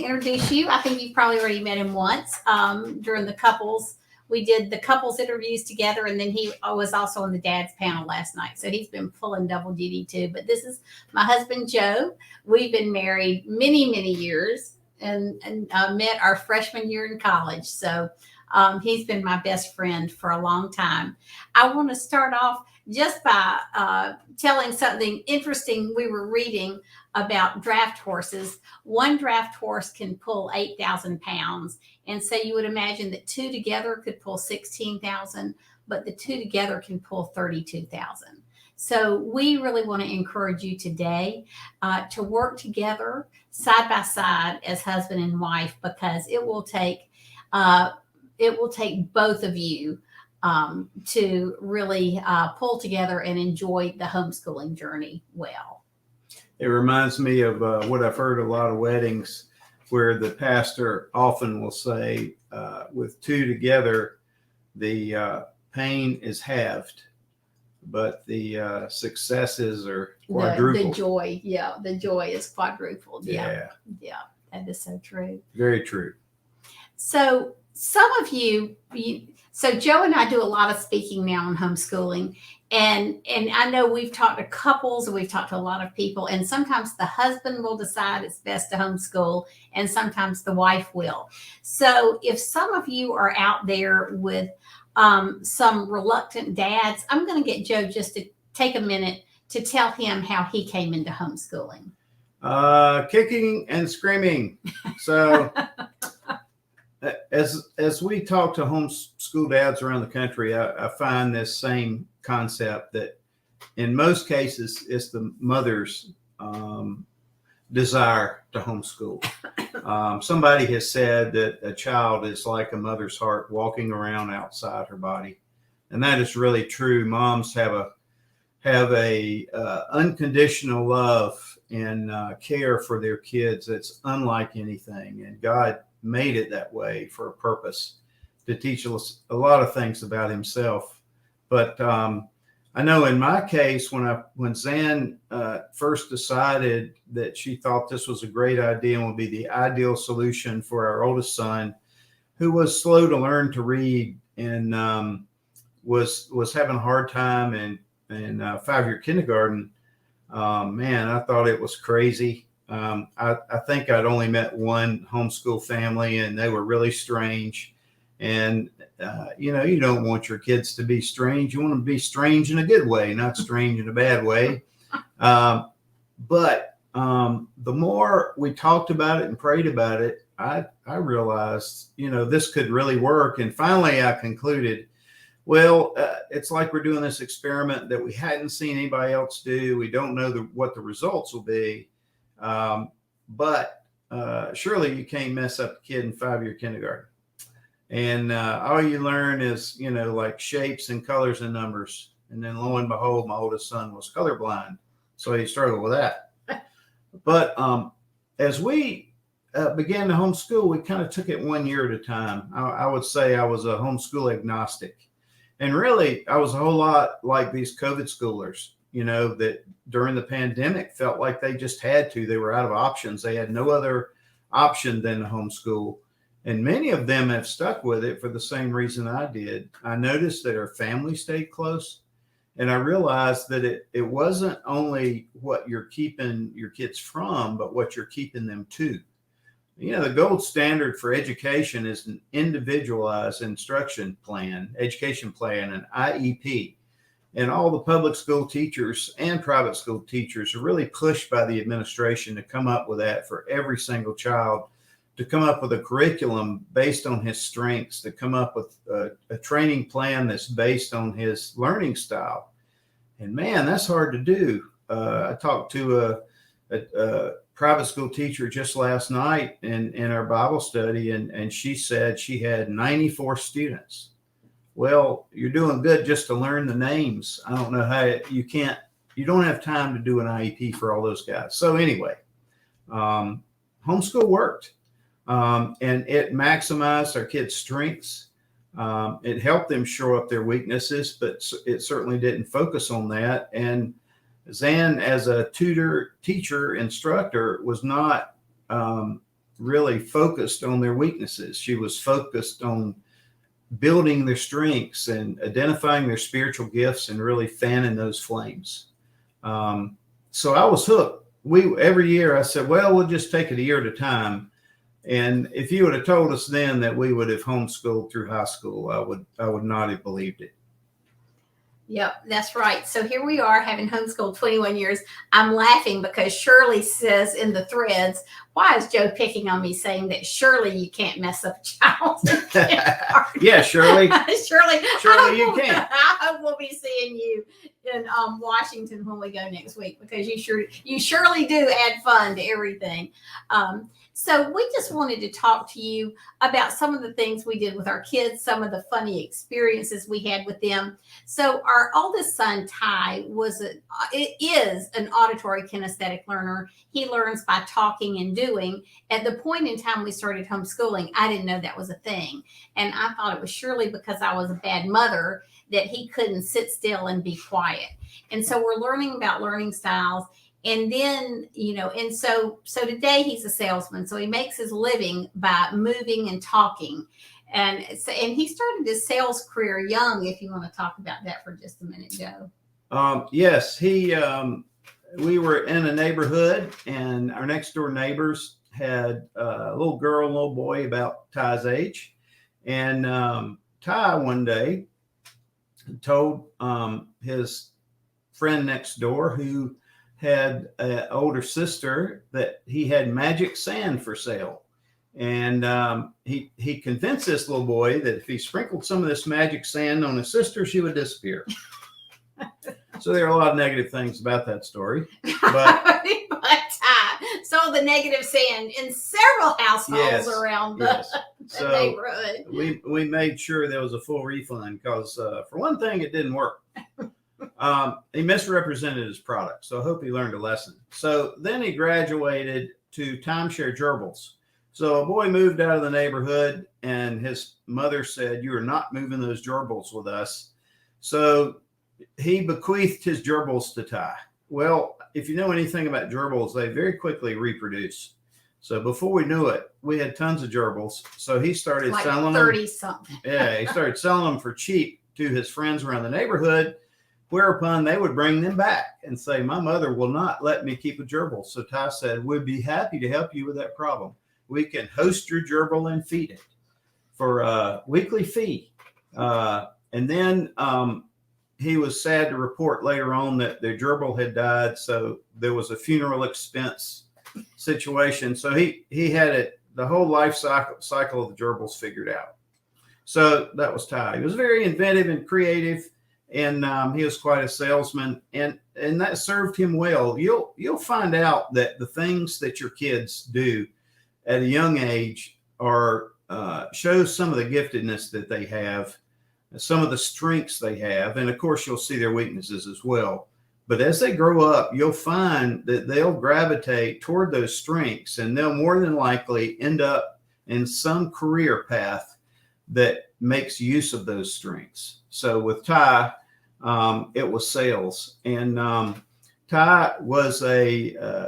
introduce you. I think you've probably already met him once during the couples. We did the couples interviews together, and then he was also on the dad's panel last night. So he's been pulling double duty too. But this is my husband, Joe. We've been married many, many years and met our freshman year in college. So he's been my best friend for a long time. I want to start off just by telling something interesting we were reading about draft horses. One draft horse can pull 8,000 pounds. And so you would imagine that two together could pull 16,000, but the two together can pull 32,000. So we really want to encourage you today to work together side by side as husband and wife, because it will take both of you to really pull together and enjoy the homeschooling journey well. It reminds me of what I've heard a lot of weddings where the pastor often will say, with two together, the pain is halved, but the successes are quadrupled. The joy is quadrupled. Yeah, that is so true. Very true. So some of you, so Joe and I do a lot of speaking now on homeschooling. And I know we've talked to couples and we've talked to a lot of people, and sometimes the husband will decide it's best to homeschool and sometimes the wife will. So if some of you are out there with some reluctant dads, I'm going to get Joe just to take a minute to tell him how he came into homeschooling. Kicking and screaming. So as we talk to homeschool dads around the country, I find this same concept that in most cases it's the mother's desire to homeschool. Somebody has said that a child is like a mother's heart walking around outside her body, and that is really true. Moms have a unconditional love and care for their kids that's unlike anything, and God made it that way for a purpose, to teach us a lot of things about himself. But I know in my case, when Zan first decided that she thought this was a great idea and would be the ideal solution for our oldest son, who was slow to learn to read and was having a hard time in 5-year kindergarten, man, I thought it was crazy. I think I'd only met one homeschool family, and they were really strange. And, you don't want your kids to be strange. You want them to be strange in a good way, not strange in a bad way. But the more we talked about it and prayed about it, I realized, this could really work. And finally, I concluded, well, it's like we're doing this experiment that we hadn't seen anybody else do. We don't know what the results will be. But surely you can't mess up a kid in 5-year kindergarten. And all you learn is, like shapes and colors and numbers. And then lo and behold, my oldest son was colorblind. So he struggled with that. But as we began to homeschool, we kind of took it 1 year at a time. I would say I was a homeschool agnostic. And really, I was a whole lot like these COVID schoolers, that during the pandemic felt like they just had to. They were out of options. They had no other option than to homeschool. And many of them have stuck with it for the same reason I did. I noticed that our family stayed close. And I realized that it wasn't only what you're keeping your kids from, but what you're keeping them to. The gold standard for education is an individualized instruction plan, education plan, an IEP. And all the public school teachers and private school teachers are really pushed by the administration to come up with that for every single child, to come up with a curriculum based on his strengths, to come up with a training plan that's based on his learning style. And man, that's hard to do. I talked to a private school teacher just last night in our Bible study, and she said she had 94 students. Well, you're doing good just to learn the names. I don't know how you don't have time to do an IEP for all those guys. So anyway, homeschool worked. And it maximized our kids' strengths. It helped them shore up their weaknesses, but it certainly didn't focus on that. And Zan, as a tutor, teacher, instructor, was not really focused on their weaknesses. She was focused on building their strengths and identifying their spiritual gifts and really fanning those flames. So I was hooked. Every year I said, well, we'll just take it a year at a time. And if you would have told us then that we would have homeschooled through high school, I would not have believed it. Yep, that's right. So here we are having homeschooled 21 years. I'm laughing because Shirley says in the threads, why is Joe picking on me saying that surely you can't mess up a child? Yeah, Shirley. Shirley, you can. I hope we'll be seeing you in Washington when we go next week, because you surely do add fun to everything. So we just wanted to talk to you about some of the things we did with our kids, some of the funny experiences we had with them. So our oldest son, Ty, is an auditory kinesthetic learner. He learns by talking and doing. At the point in time we started homeschooling, I didn't know that was a thing. And I thought it was surely because I was a bad mother that he couldn't sit still and be quiet. And so we're learning about learning styles. And then, and so today he's a salesman. So he makes his living by moving and talking. And he started his sales career young, if you want to talk about that for just a minute, Joe. Yes, we were in a neighborhood, and our next door neighbors had a little girl and a little boy about Ty's age. And Ty one day told his friend next door, who had an older sister, that he had magic sand for sale. And he convinced this little boy that if he sprinkled some of this magic sand on his sister, she would disappear. So there are a lot of negative things about that story. But saw the negative sand in several households around the neighborhood. We made sure there was a full refund because, for one thing, it didn't work. He misrepresented his product, so I hope he learned a lesson. So then he graduated to timeshare gerbils. So a boy moved out of the neighborhood, and his mother said, "You are not moving those gerbils with us." So he bequeathed his gerbils to Ty. Well, if you know anything about gerbils, they very quickly reproduce. So before we knew it, we had tons of gerbils. So he started selling them. 30-something. Yeah, he started selling them for cheap to his friends around the neighborhood, whereupon they would bring them back and say, "My mother will not let me keep a gerbil." So Ty said, "We'd be happy to help you with that problem. We can host your gerbil and feed it for a weekly fee." And then he was sad to report later on that their gerbil had died. So there was a funeral expense situation. So he had the whole life cycle of the gerbils figured out. So that was Ty. He was very inventive and creative, and he was quite a salesman, and that served him well. You'll find out that the things that your kids do at a young age shows some of the giftedness that they have, some of the strengths they have, and of course you'll see their weaknesses as well. But as they grow up, you'll find that they'll gravitate toward those strengths, and they'll more than likely end up in some career path that makes use of those strengths. So with Ty, it was sales, and Ty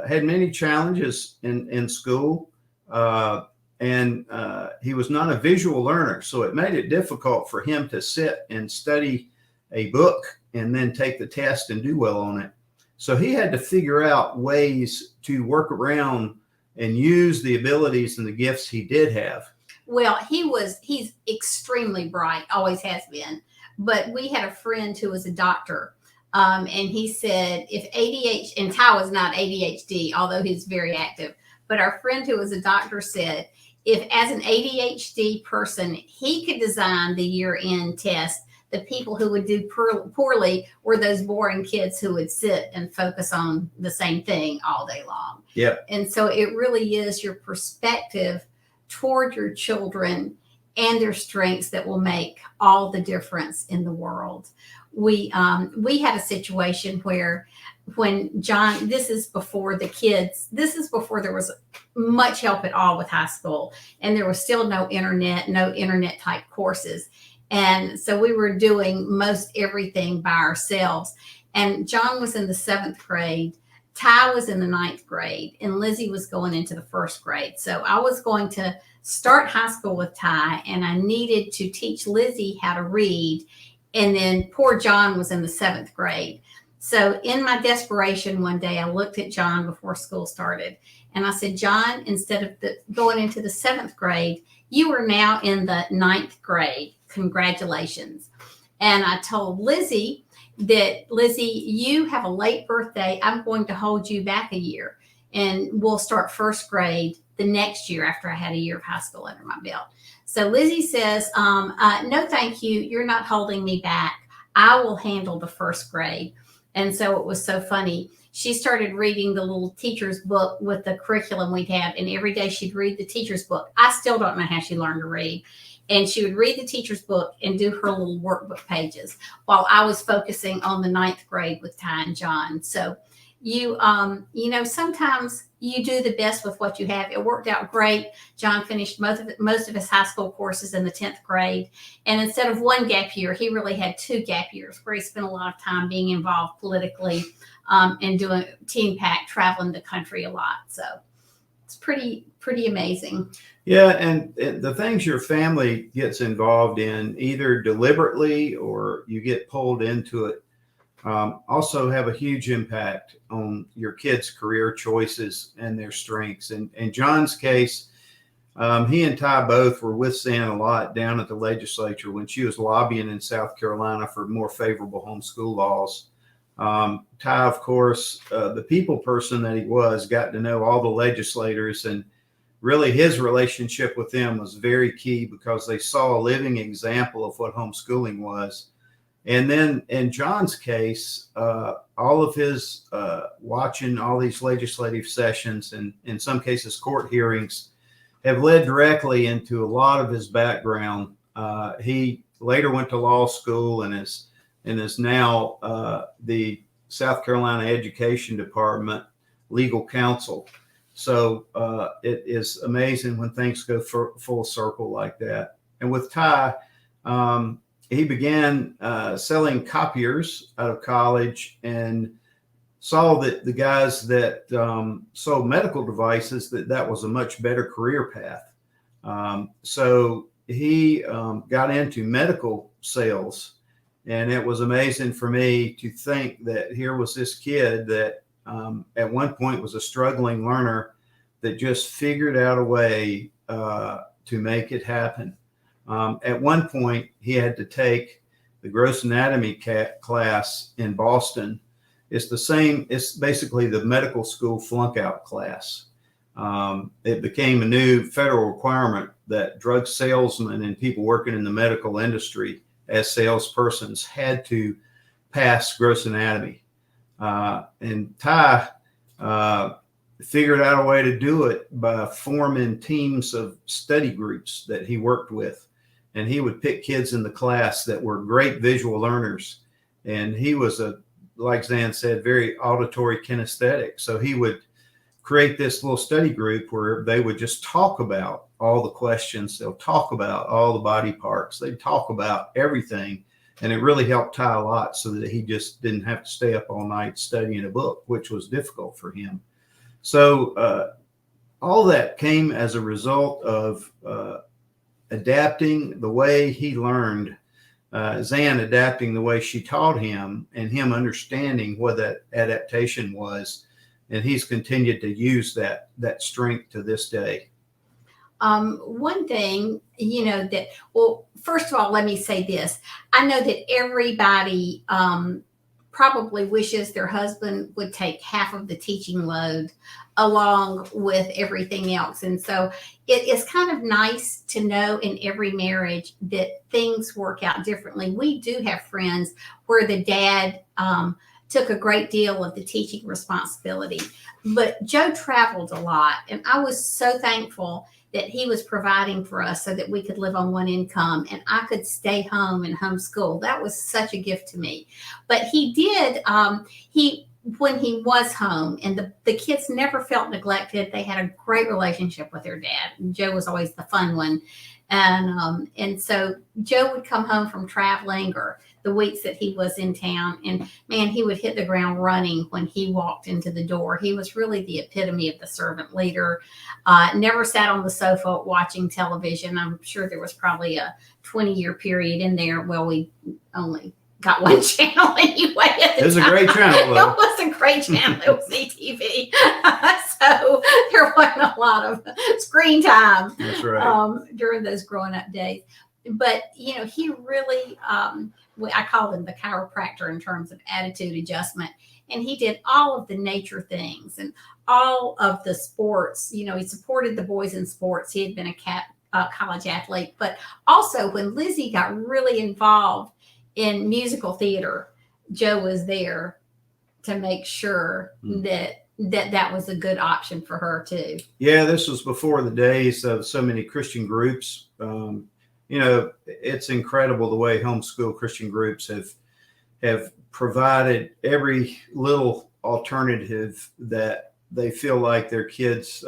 had many challenges in school. And he was not a visual learner, so it made it difficult for him to sit and study a book and then take the test and do well on it. So he had to figure out ways to work around and use the abilities and the gifts he did have. Well, he's extremely bright, always has been. But we had a friend who was a doctor, and he said if ADHD, and Ty was not ADHD, although he's very active, but our friend who was a doctor said, if as an ADHD person, he could design the year-end test, the people who would do poorly were those boring kids who would sit and focus on the same thing all day long. Yep. And so it really is your perspective toward your children and their strengths that will make all the difference in the world. We had a situation where when John, this is before there was much help at all with high school, and there was still no internet type courses. And so we were doing most everything by ourselves. And John was in the 7th grade. Ty was in the 9th grade and Lizzie was going into the 1st grade. So I was going to start high school with Ty, and I needed to teach Lizzie how to read. And then poor John was in the 7th grade. So in my desperation one day, I looked at John before school started and I said, John, instead of going into the 7th grade, you are now in the 9th grade. Congratulations. And I told Lizzie that, Lizzie, you have a late birthday. I'm going to hold you back a year and we'll start 1st grade the next year after I had a year of high school under my belt. So Lizzie says, no, thank you. You're not holding me back. I will handle the 1st grade. And so it was so funny. She started reading the little teacher's book with the curriculum we'd have. And every day she'd read the teacher's book. I still don't know how she learned to read. And she would read the teacher's book and do her little workbook pages while I was focusing on the 9th grade with Ty and John. So you know, sometimes you do the best with what you have. It worked out great. John finished most of his high school courses in the 10th grade. And instead of 1 gap year, he really had 2 gap years where he spent a lot of time being involved politically and doing team pack, traveling the country a lot. So it's pretty amazing. Yeah, and the things your family gets involved in, either deliberately or you get pulled into it, also have a huge impact on your kids' career choices and their strengths. And in John's case, he and Ty both were with Zan a lot down at the legislature when she was lobbying in South Carolina for more favorable homeschool laws. Ty, of course, the people person that he was, got to know all the legislators, and really his relationship with them was very key because they saw a living example of what homeschooling was. And then in John's case, all of his watching all these legislative sessions and in some cases court hearings have led directly into a lot of his background. He later went to law school and is now the South Carolina Education Department legal counsel. So it is amazing when things go full circle like that. And with Ty, he began selling copiers out of college and saw that the guys that sold medical devices, that was a much better career path. So he got into medical sales. And it was amazing for me to think that here was this kid that at one point was a struggling learner that just figured out a way to make it happen. At one point, he had to take the gross anatomy class in Boston. It's the same. It's basically the medical school flunk out class. It became a new federal requirement that drug salesmen and people working in the medical industry as salespersons had to pass gross anatomy. And Ty figured out a way to do it by forming teams of study groups that he worked with. And he would pick kids in the class that were great visual learners. And he was like Zan said, very auditory kinesthetic. So he would create this little study group where they would just talk about all the questions. They'll talk about all the body parts. They'd talk about everything. And it really helped Ty a lot so that he just didn't have to stay up all night studying a book, which was difficult for him. So all that came as a result of adapting the way he learned, Zan adapting the way she taught him, and him understanding what that adaptation was. And he's continued to use that strength to this day. One thing, first of all, let me say this. I know that everybody probably wishes their husband would take half of the teaching load along with everything else. And so it is kind of nice to know in every marriage that things work out differently. We do have friends where the dad took a great deal of the teaching responsibility, but Joe traveled a lot. And I was so thankful that he was providing for us so that we could live on one income and I could stay home and homeschool. That was such a gift to me. But he did, when he was home, and the kids never felt neglected. They had a great relationship with their dad. And Joe was always the fun one. And so Joe would come home from traveling, or the weeks that he was in town. And man, he would hit the ground running when he walked into the door. He was really the epitome of the servant leader. Never sat on the sofa watching television. I'm sure there was probably a 20-year period in there. Well, we only got one channel anyway. It was a great channel, though. It was a great channel. It was ETV. So there wasn't a lot of screen time. That's right. During those growing up days. But, he really, I call him the chiropractor in terms of attitude adjustment. And he did all of the nature things and all of the sports. He supported the boys in sports. He had been a college athlete. But also when Lizzie got really involved in musical theater, Joe was there to make sure that was a good option for her too. Yeah, this was before the days of so many Christian groups. It's incredible the way homeschool Christian groups have provided every little alternative that they feel like their kids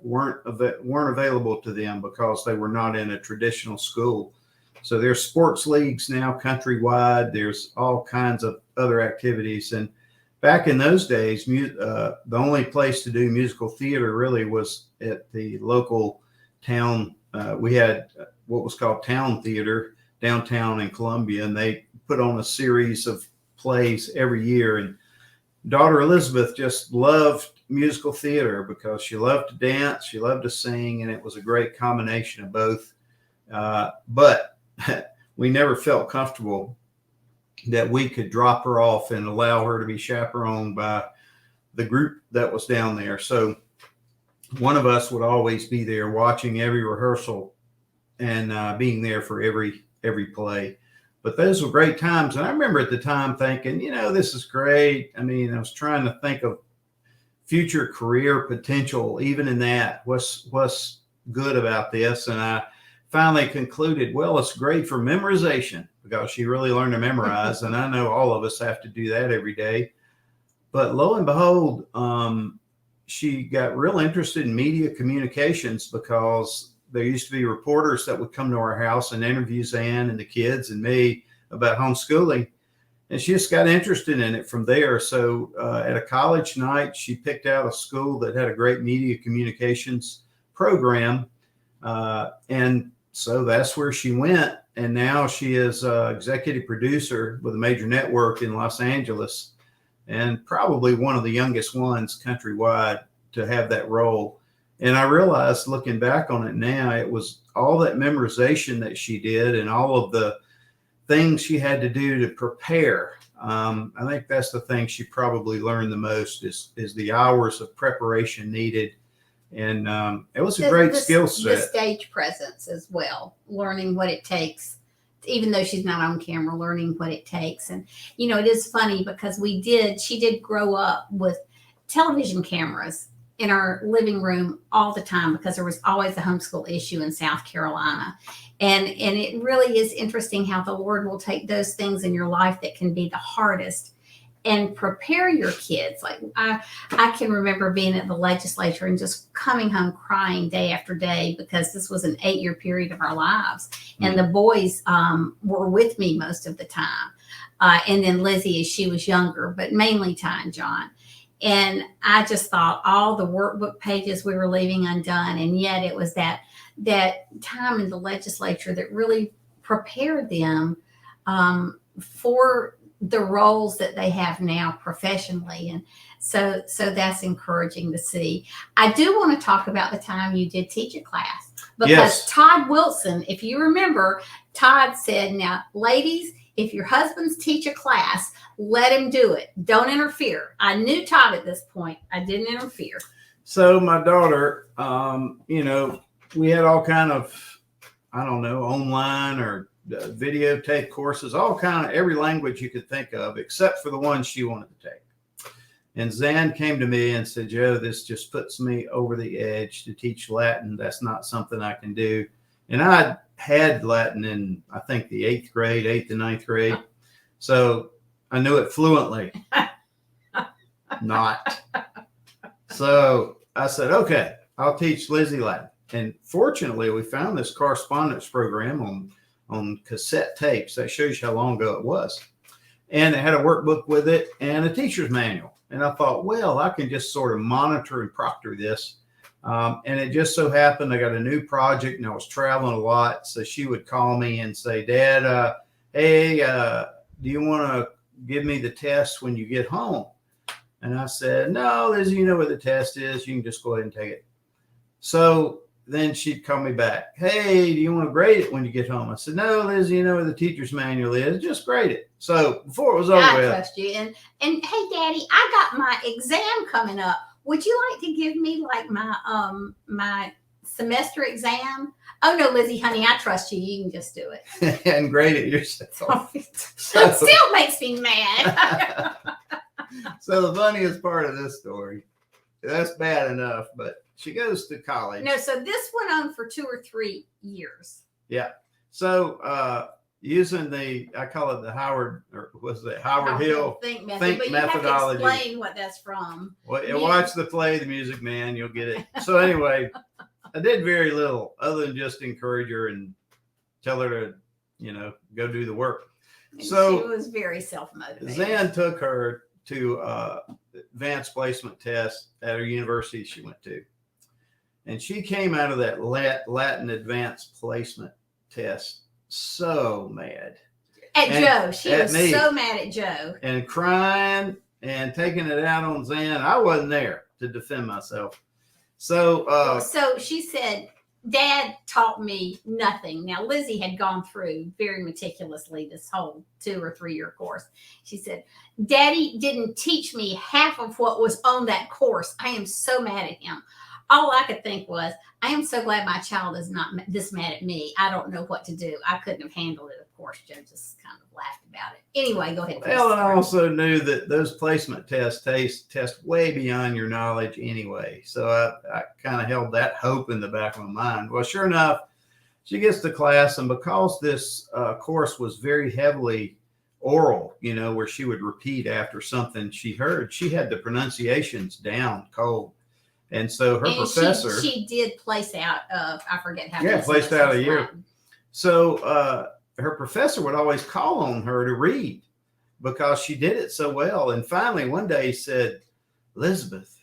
weren't available to them because they were not in a traditional school. So there's sports leagues now countrywide. There's all kinds of other activities. And back in those days, the only place to do musical theater really was at the local town. We had what was called town theater downtown in Columbia, and they put on a series of plays every year. And daughter Elizabeth just loved musical theater because she loved to dance, she loved to sing, and it was a great combination of both. But we never felt comfortable that we could drop her off and allow her to be chaperoned by the group that was down there. So one of us would always be there watching every rehearsal and being there for every play. But those were great times. And I remember at the time thinking, this is great. I mean, I was trying to think of future career potential, even in that. What's good about this? And I finally concluded, well, it's great for memorization because she really learned to memorize. And I know all of us have to do that every day. But lo and behold, she got real interested in media communications because there used to be reporters that would come to our house and interview Zan and the kids and me about homeschooling. And she just got interested in it from there. So at a college night, she picked out a school that had a great media communications program. And so that's where she went. And now she is executive producer with a major network in Los Angeles, and probably one of the youngest ones countrywide to have that role. And I realized looking back on it now, it was all that memorization that she did and all of the things she had to do to prepare. I think that's the thing she probably learned the most is the hours of preparation needed. And it was a great skill set. The stage presence as well, learning what it takes, even though she's not on camera, learning what it takes. And, it is funny because she did grow up with television cameras in our living room all the time because there was always a homeschool issue in South Carolina. And it really is interesting how the Lord will take those things in your life that can be the hardest and prepare your kids. Like I can remember being at the legislature and just coming home crying day after day because this was an 8-year period of our lives. And the boys were with me most of the time. And then Lizzie, as she was younger, but mainly Ty and John. And I just thought all the workbook pages we were leaving undone. And yet it was that time in the legislature that really prepared them for the roles that they have now professionally. And so that's encouraging to see. I do want to talk about the time you did teach a class because Yes. Todd Wilson, if you remember, Todd said, now, ladies, if your husbands teach a class, let him do it. Don't interfere. I knew Todd at this point. I didn't interfere. So my daughter, we had all kind of, online or videotape courses, all kind of every language you could think of, except for the one she wanted to take. And Zan came to me and said, Joe, this just puts me over the edge to teach Latin. That's not something I can do. And I had Latin in, I think, the 8th and 9th grade. So I knew it fluently. Not. So I said, okay, I'll teach Lizzie Latin. And fortunately, we found this correspondence program on cassette tapes. That shows you how long ago it was. And it had a workbook with it and a teacher's manual. And I thought, well, I can just sort of monitor and proctor this. And it just so happened I got a new project and I was traveling a lot. So she would call me and say, Dad, hey, do you want to give me the test when you get home? And I said, no, Lizzie, you know where the test is. You can just go ahead and take it. So then she'd call me back. Hey, do you want to grade it when you get home? I said, no, Lizzie, you know where the teacher's manual is. Just grade it. So before it was over I with. trust you. And hey, Daddy, I got my exam coming up. Would you like to give me like my semester exam? Oh no, Lizzie, honey, I trust you. You can just do it. And grade it yourself. It still makes me mad. So the funniest part of this story, that's bad enough, but she goes to college. No, so this went on for 2 or 3 years. Yeah. So using I call it the Howard, or was it Howard Hill think method, think but you methodology. have to explain what that's from. Well, watch the play, The Music Man, you'll get it. So anyway, I did very little other than just encourage her and tell her to, go do the work. And so she was very self-motivated. Zan took her to advanced placement test at her university she went to. And she came out of that Latin advanced placement test so mad. At Joe. She was me. so mad at Joe. And crying and taking it out on Zan. I wasn't there to defend myself. So she said, Dad taught me nothing. Now, Lizzie had gone through very meticulously this whole 2 or 3 year course. She said, Daddy didn't teach me half of what was on that course. I am so mad at him. All I could think was, I am so glad my child is not this mad at me. I don't know what to do. I couldn't have handled it. Of course, Joe just kind of laughed about it. Anyway, go ahead. Well, I also knew that those placement tests test way beyond your knowledge anyway. So I kind of held that hope in the back of my mind. Well, sure enough, she gets to class, and because this course was very heavily oral, where she would repeat after something she heard, she had the pronunciations down cold. And so her professor, she did place out of, I forget how many. Yeah, placed out a year. So her professor would always call on her to read because she did it so well. And finally, one day he said, Elizabeth,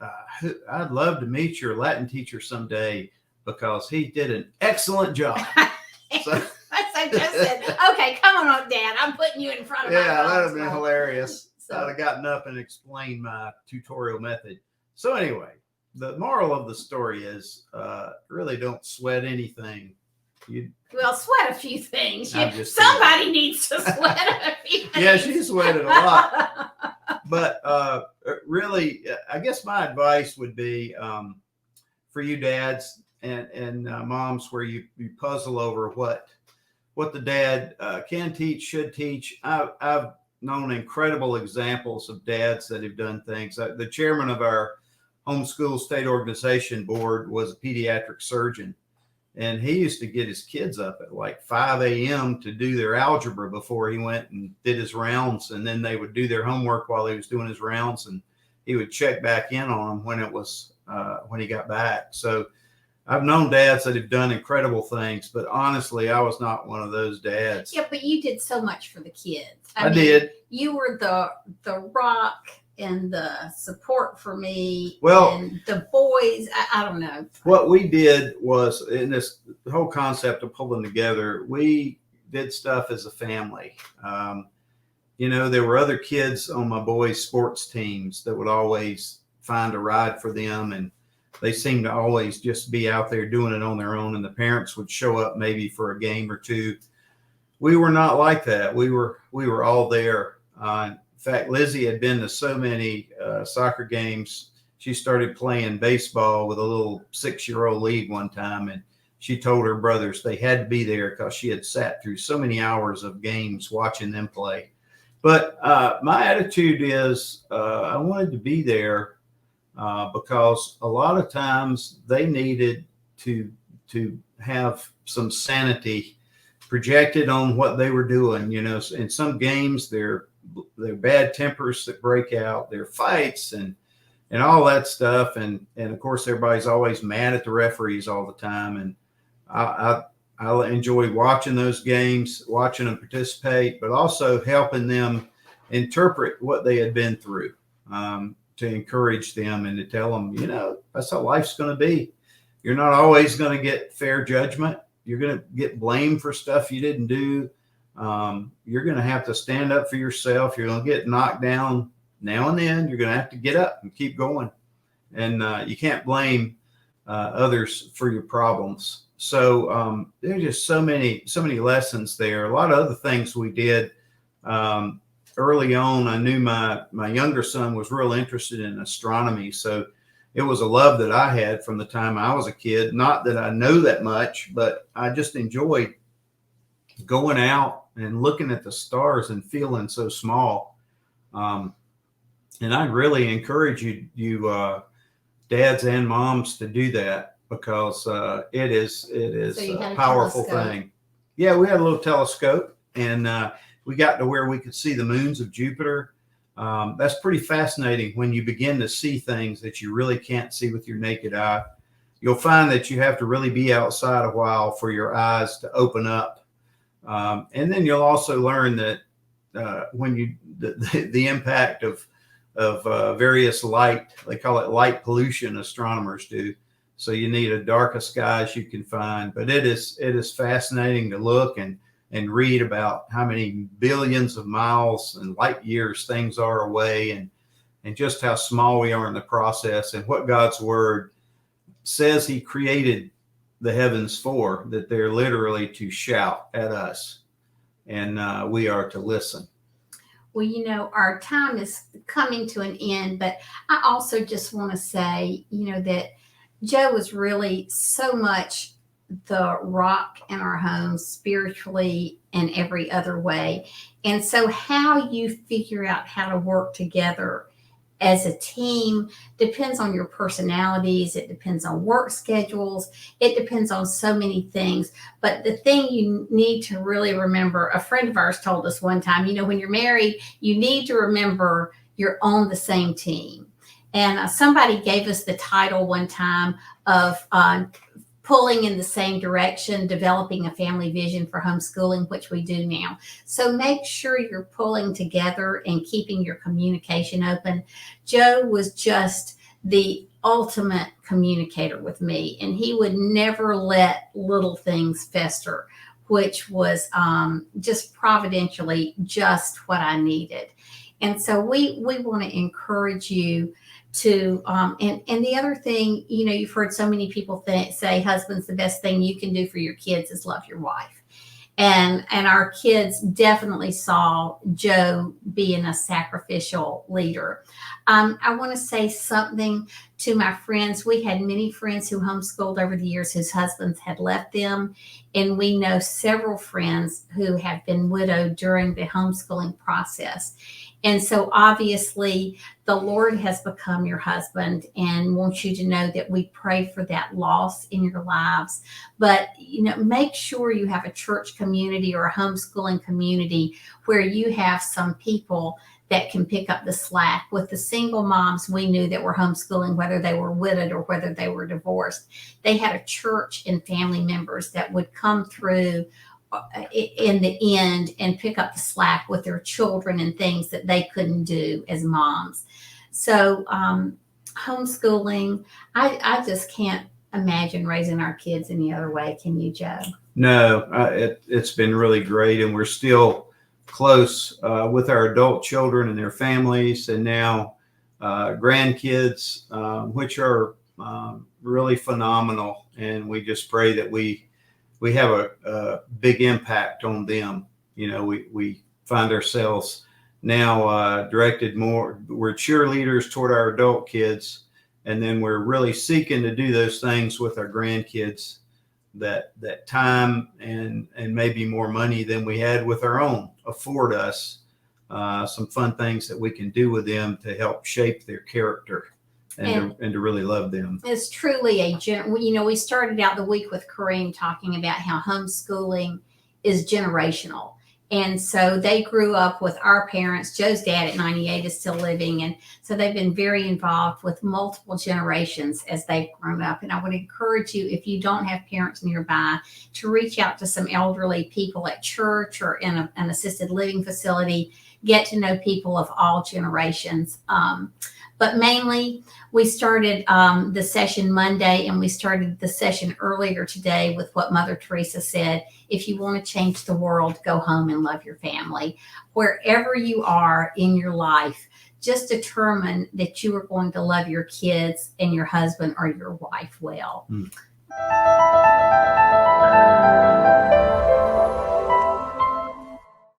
I'd love to meet your Latin teacher someday because he did an excellent job. So I just said, okay, come on, Dad. I'm putting you in front of my that would have been hilarious. So I'd have gotten up and explained my tutorial method. So anyway, the moral of the story is really don't sweat anything. Sweat a few things. Somebody needs to sweat a few things. Yeah, she sweated a lot. But really, I guess my advice would be for you dads and moms where you puzzle over what the dad can teach, should teach. I've known incredible examples of dads that have done things. The chairman of our Homeschool state organization board was a pediatric surgeon, and he used to get his kids up at like 5 a.m. to do their algebra before he went and did his rounds, and then they would do their homework while he was doing his rounds, and he would check back in on them when he got back. So I've known dads that have done incredible things, but honestly, I was not one of those dads. Yeah, but you did so much for the kids. I did. You were the rock and the support for me. Well, and the boys, I don't know. What we did was, in this whole concept of pulling together, we did stuff as a family. There were other kids on my boys' sports teams that would always find a ride for them, and they seemed to always just be out there doing it on their own, and the parents would show up maybe for a game or two. We were not like that. We were all there. In fact, Lizzie had been to so many soccer games. She started playing baseball with a little 6-year-old league one time, and she told her brothers they had to be there because she had sat through so many hours of games watching them play. But my attitude is I wanted to be there because a lot of times they needed to have some sanity projected on what they were doing. In some games, they're bad tempers that break out, their fights and all that stuff. And of course, everybody's always mad at the referees all the time. And I I enjoy watching those games, watching them participate, but also helping them interpret what they had been through, to encourage them and to tell them, that's how life's going to be. You're not always going to get fair judgment. You're going to get blamed for stuff you didn't do. You're going to have to stand up for yourself. You're going to get knocked down now and then. You're going to have to get up and keep going. And you can't blame others for your problems. So there's just so many lessons there. A lot of other things we did. Early on, I knew my younger son was real interested in astronomy. So it was a love that I had from the time I was a kid. Not that I know that much, but I just enjoyed going out and looking at the stars and feeling so small. And I really encourage you dads and moms to do that, because it is a powerful thing. Yeah, we had a little telescope, and we got to where we could see the moons of Jupiter. That's pretty fascinating when you begin to see things that you really can't see with your naked eye. You'll find that you have to really be outside a while for your eyes to open up. And then you'll also learn that when the impact of various light, they call it light pollution, astronomers do. So you need a darkest sky as you can find. But it is fascinating to look and read about how many billions of miles and light years things are away, and just how small we are in the process, and what God's word says he created the heavens for, that they're literally to shout at us, and we are to listen. Well, our time is coming to an end, but I also just want to say, that Joe was really so much the rock in our home, spiritually and every other way. And so how you figure out how to work together as a team depends on your personalities. It depends on work schedules. It depends on so many things. But the thing you need to really remember, a friend of ours told us one time, when you're married, you need to remember you're on the same team. And somebody gave us the title one time of pulling in the same direction, developing a family vision for homeschooling, which we do now. So make sure you're pulling together and keeping your communication open. Joe was just the ultimate communicator with me, and he would never let little things fester, which was just providentially just what I needed. And so we want to encourage you to, and the other thing, you've heard so many people say, husbands, the best thing you can do for your kids is love your wife. And our kids definitely saw Joe being a sacrificial leader. I want to say something to my friends. We had many friends who homeschooled over the years whose husbands had left them. And we know several friends who have been widowed during the homeschooling process. And so obviously the Lord has become your husband and wants you to know that we pray for that loss in your lives. But, make sure you have a church community or a homeschooling community where you have some people that can pick up the slack. With the single moms we knew that were homeschooling, whether they were widowed or whether they were divorced, they had a church and family members that would come through in the end and pick up the slack with their children and things that they couldn't do as moms. So homeschooling, I just can't imagine raising our kids any other way. Can you, Joe? No, it's been really great, and we're still close with our adult children and their families, and now grandkids, which are really phenomenal. And we just pray that we have a big impact on them. We find ourselves now directed more. We're cheerleaders toward our adult kids, and then we're really seeking to do those things with our grandkids that time and maybe more money than we had with our own afford us some fun things that we can do with them to help shape their character and to really love them. It's truly we started out the week with Kareem talking about how homeschooling is generational. And so they grew up with our parents. Joe's dad at 98 is still living. And so they've been very involved with multiple generations as they've grown up. And I would encourage you, if you don't have parents nearby, to reach out to some elderly people at church or in an assisted living facility. Get to know people of all generations. But mainly, we started the session Monday, and we started the session earlier today with what Mother Teresa said. If you want to change the world, go home and love your family. Wherever you are in your life, just determine that you are going to love your kids and your husband or your wife well.